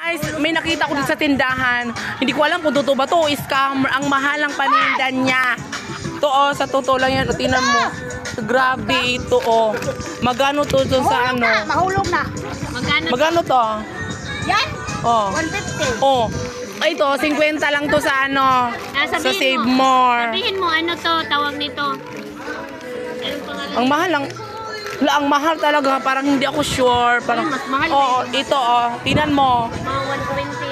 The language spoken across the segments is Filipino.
Guys, may nakita ko dito sa tindahan. Hindi ko alam kung totoo ba to. Scammer. Ang mahal ang paninda niya. Ito oh, sa totoo lang yan. Tingnan mo. Grabe ito oh. Magano to dun sa ano? Mahulog na. Magano to? Yan? Oh. 150. Oh. Ay, ito, 50 lang to sa ano. Sa Save More. Sabihin mo, ano to, tawag nito. Anong pangalan? Ang mahal lang. Wala, ang mahal talaga. Parang hindi ako sure. Parang, mas mahal oh, ito oh. Tingnan mo. Mga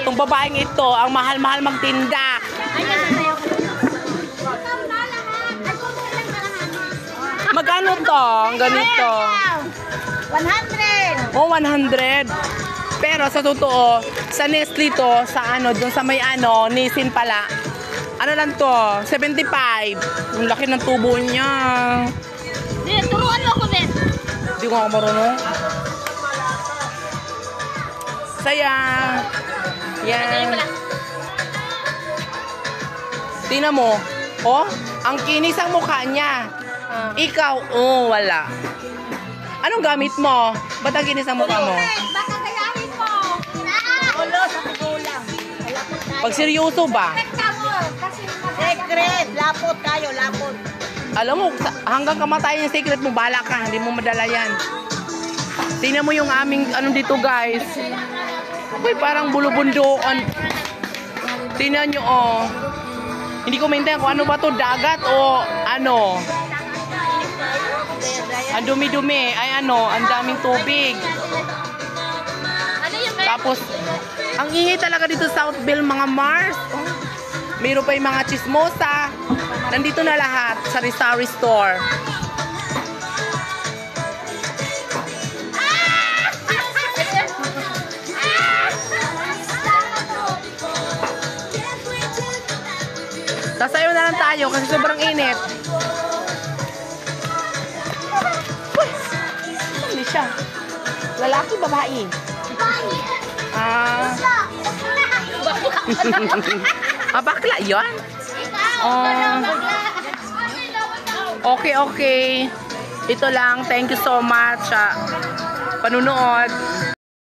120. Itong babaeng ito, ang mahal-mahal magtinda. Ayan, sasayaw ko. Magkano to? Ang ganito. 100. Oh, 100. Pero sa totoo, sa Nestle to, sa ano, dun sa may ano, Nissin pala. Ano lang to? 75. Ang laki ng tubo niya. Turuan mo ako, Ben. Hindi ko ako marunong. Saya. Yan. Tingnan mo. Oh, ang kinis ang mukha niya. Ikaw, oh, wala. Anong gamit mo? Ba't ang kinis ang mukha mo? Baka kayahin mo. Ulo sa kulang. Pag seryoso ba? Secret. Lapot tayo, lapot. Alam mo, hanggang kamatayan yung secret mo, bala ka. Hindi mo madala yan. Tingnan mo yung aming, ano dito guys. Uy, parang bulubundoan. Tingnan nyo, oh. Hindi ko maintindihan kung ano ba to, dagat o ano. Ang dumi-dumi. Ay ano, ang daming tubig. Tapos, ang ingay talaga dito sa Southville, mga Mars. Oh. Mayroon pa yung mga chismosa. Nandito na lahat sa Rizari Store. Sasayaw na lang tayo kasi sobrang init. Uy! Hindi siya. Lalaki, babae. Bakla yun? Okay. Ito lang. Thank you so much sa panunood.